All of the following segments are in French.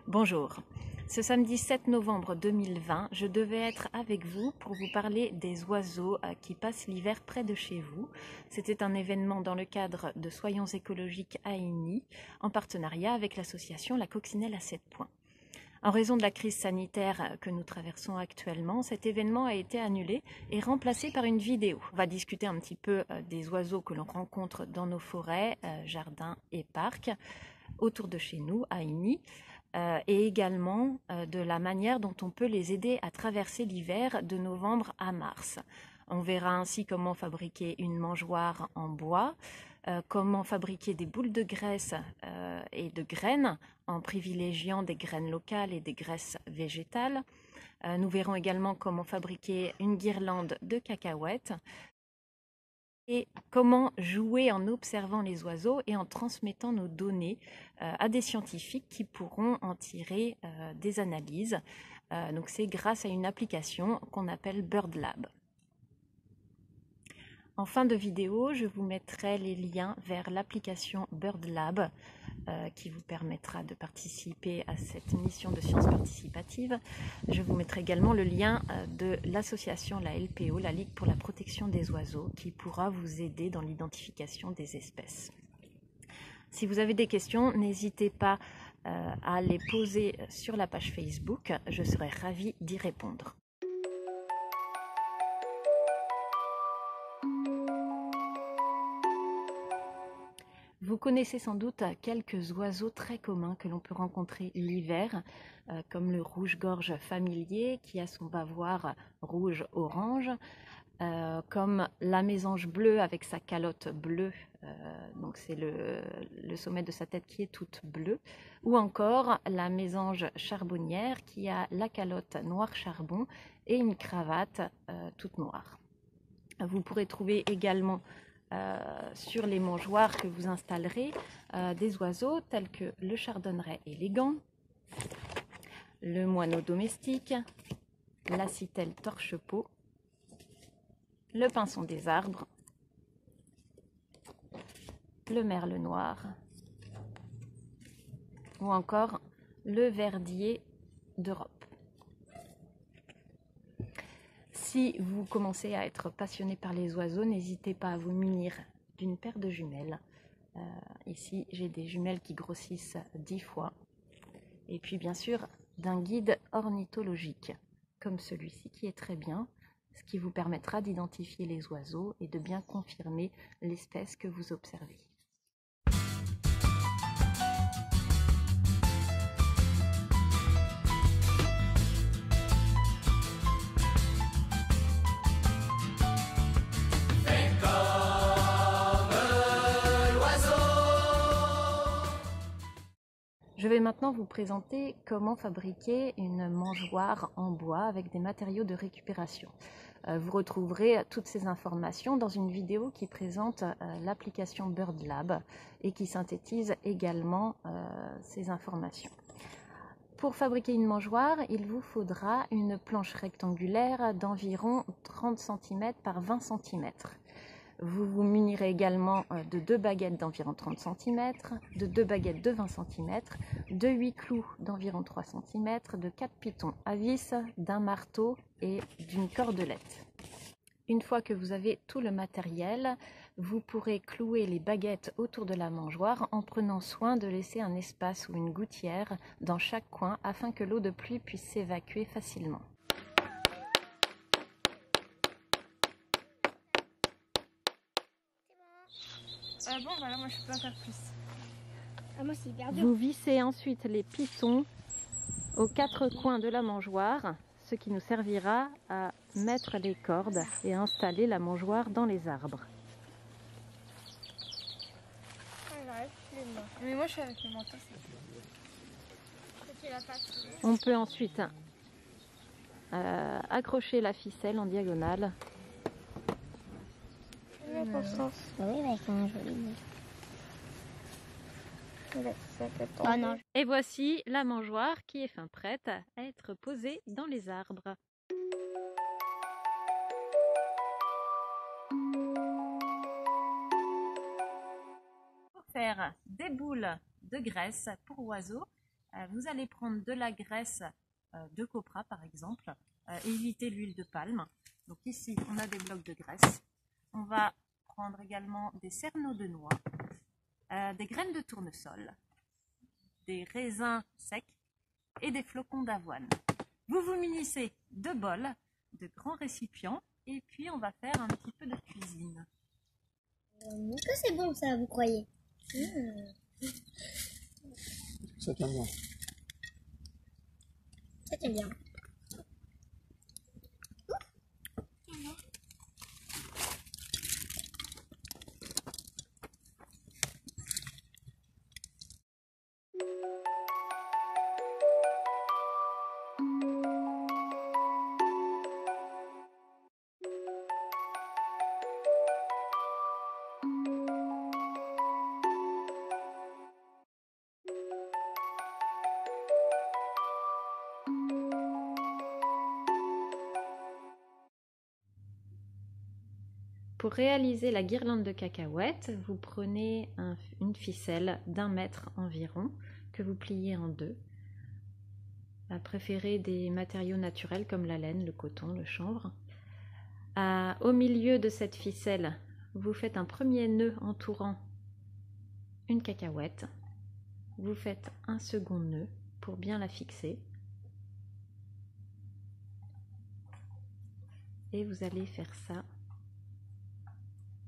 Bonjour. Ce samedi 7 novembre 2020, je devais être avec vous pour vous parler des oiseaux qui passent l'hiver près de chez vous. C'était un événement dans le cadre de Soyons écologiques à Igny, en partenariat avec l'association La Coccinelle à 7 points. En raison de la crise sanitaire que nous traversons actuellement, cet événement a été annulé et remplacé par une vidéo. On va discuter un petit peu des oiseaux que l'on rencontre dans nos forêts, jardins et parcs, autour de chez nous, à Igny, et également de la manière dont on peut les aider à traverser l'hiver de novembre à mars. On verra ainsi comment fabriquer une mangeoire en bois, comment fabriquer des boules de graisse et de graines en privilégiant des graines locales et des graisses végétales. Nous verrons également comment fabriquer une guirlande de cacahuètes et comment jouer en observant les oiseaux et en transmettant nos données à des scientifiques qui pourront en tirer des analyses. Donc c'est grâce à une application qu'on appelle BirdLab. En fin de vidéo, je vous mettrai les liens vers l'application BirdLab qui vous permettra de participer à cette mission de sciences participatives. Je vous mettrai également le lien de l'association, la LPO, la Ligue pour la protection des oiseaux, qui pourra vous aider dans l'identification des espèces. Si vous avez des questions, n'hésitez pas à les poser sur la page Facebook, je serai ravie d'y répondre. Vous connaissez sans doute quelques oiseaux très communs que l'on peut rencontrer l'hiver, comme le rouge-gorge familier qui a son bavoir rouge-orange, comme la mésange bleue avec sa calotte bleue, donc c'est le sommet de sa tête qui est toute bleue, ou encore la mésange charbonnière qui a la calotte noir charbon et une cravate toute noire. Vous pourrez trouver également sur les mangeoires que vous installerez des oiseaux tels que le chardonneret élégant, le moineau domestique, la citelle torche-peau, le pinson des arbres, le merle noir ou encore le verdier d'Europe. Si vous commencez à être passionné par les oiseaux, n'hésitez pas à vous munir d'une paire de jumelles. Ici, j'ai des jumelles qui grossissent 10 fois. Et puis, bien sûr, d'un guide ornithologique, comme celui-ci qui est très bien, ce qui vous permettra d'identifier les oiseaux et de bien confirmer l'espèce que vous observez. Je vais maintenant vous présenter comment fabriquer une mangeoire en bois avec des matériaux de récupération. Vous retrouverez toutes ces informations dans une vidéo qui présente l'application BirdLab et qui synthétise également ces informations. Pour fabriquer une mangeoire, il vous faudra une planche rectangulaire d'environ 30 cm par 20 cm. Vous vous munirez également de 2 baguettes d'environ 30 cm, de 2 baguettes de 20 cm, de 8 clous d'environ 3 cm, de 4 pitons à vis, d'un marteau et d'une cordelette. Une fois que vous avez tout le matériel, vous pourrez clouer les baguettes autour de la mangeoire en prenant soin de laisser un espace ou une gouttière dans chaque coin afin que l'eau de pluie puisse s'évacuer facilement. Bon, voilà, moi je peux pas faire plus. Ah, moi c'est hyper dur. Vous vissez ensuite les pitons aux 4 coins de la mangeoire, ce qui nous servira à mettre les cordes et à installer la mangeoire dans les arbres. Ah, j'arrive plus moi. Mais moi je suis avec le menton. On peut ensuite accrocher la ficelle en diagonale. Oui, avec un joli. Et voici la mangeoire qui est fin prête à être posée dans les arbres. Pour faire des boules de graisse pour oiseaux, Vous allez prendre de la graisse de copra par exemple, évitez l'huile de palme. Donc ici on a des blocs de graisse. On va prendre également des cerneaux de noix, des graines de tournesol, des raisins secs et des flocons d'avoine. Vous vous munissez de bols, de grands récipients et puis on va faire un petit peu de cuisine. Est-ce que c'est bon ça, vous croyez? Ça tient bien. Ça tient bien. Pour réaliser la guirlande de cacahuètes, vous prenez une ficelle d'1 mètre environ que vous pliez en deux. Préférez des matériaux naturels comme la laine, le coton, le chanvre. Au milieu de cette ficelle, vous faites un premier nœud entourant une cacahuète. Vous faites un second nœud pour bien la fixer. Et vous allez faire ça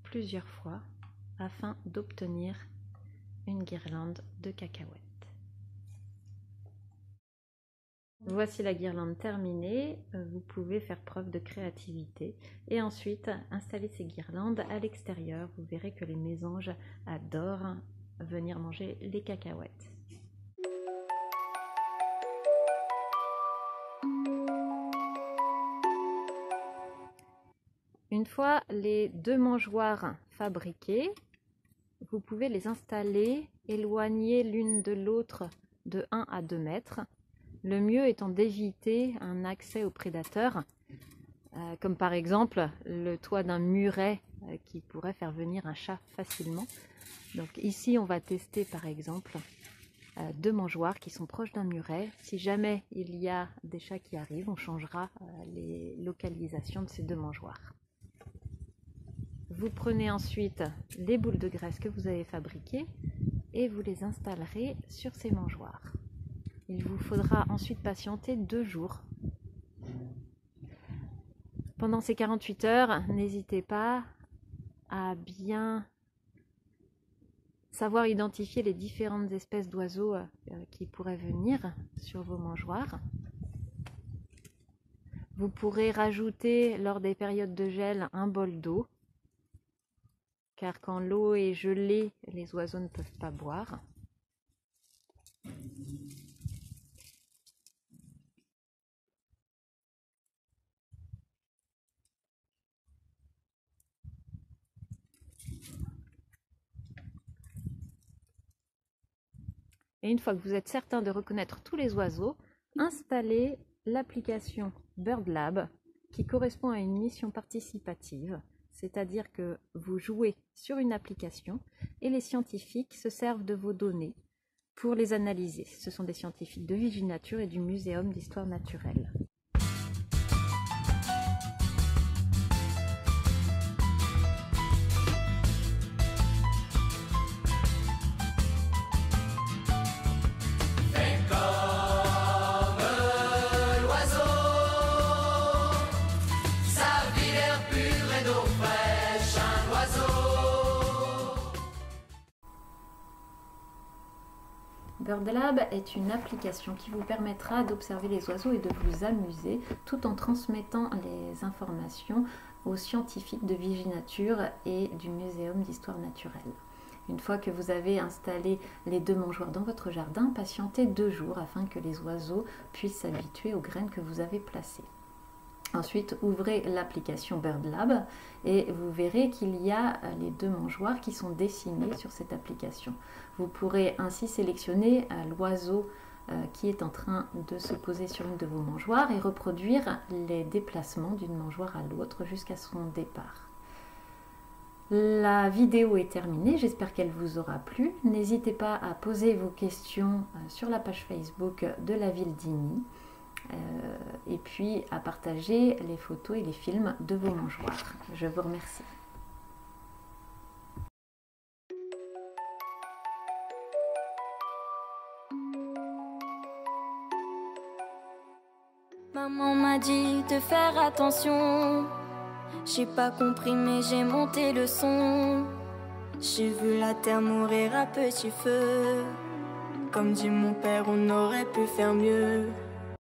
plusieurs fois afin d'obtenir une guirlande de cacahuètes. Voici la guirlande terminée. Vous pouvez faire preuve de créativité et ensuite installer ces guirlandes à l'extérieur. Vous verrez que les mésanges adorent venir manger les cacahuètes. Une fois les deux mangeoires fabriqués, vous pouvez les installer éloignées l'une de l'autre de 1 à 2 mètres. Le mieux étant d'éviter un accès aux prédateurs, comme par exemple le toit d'un muret qui pourrait faire venir un chat facilement. Donc ici on va tester par exemple 2 mangeoires qui sont proches d'un muret. Si jamais il y a des chats qui arrivent, on changera les localisations de ces 2 mangeoires. Vous prenez ensuite les boules de graisse que vous avez fabriquées et vous les installerez sur ces mangeoires. Il vous faudra ensuite patienter 2 jours. Pendant ces 48 heures, n'hésitez pas à bien savoir identifier les différentes espèces d'oiseaux qui pourraient venir sur vos mangeoires. Vous pourrez rajouter lors des périodes de gel un bol d'eau, car quand l'eau est gelée, les oiseaux ne peuvent pas boire. Et une fois que vous êtes certain de reconnaître tous les oiseaux, installez l'application BirdLab qui correspond à une mission participative, c'est-à-dire que vous jouez sur une application et les scientifiques se servent de vos données pour les analyser. Ce sont des scientifiques de Viginature et du Muséum d'Histoire Naturelle. BirdLab est une application qui vous permettra d'observer les oiseaux et de vous amuser tout en transmettant les informations aux scientifiques de Viginature et du Muséum d'Histoire Naturelle. Une fois que vous avez installé les 2 mangeoires dans votre jardin, patientez 2 jours afin que les oiseaux puissent s'habituer aux graines que vous avez placées. Ensuite, ouvrez l'application BirdLab et vous verrez qu'il y a les 2 mangeoires qui sont dessinés sur cette application. Vous pourrez ainsi sélectionner l'oiseau qui est en train de se poser sur une de vos mangeoires et reproduire les déplacements d'une mangeoire à l'autre jusqu'à son départ. La vidéo est terminée, j'espère qu'elle vous aura plu. N'hésitez pas à poser vos questions sur la page Facebook de la ville d'Igny et puis à partager les photos et les films de vos mangeoires. Je vous remercie. Maman m'a dit de faire attention. J'ai pas compris mais j'ai monté le son. J'ai vu la terre mourir à petit feu. Comme dit mon père, on aurait pu faire mieux.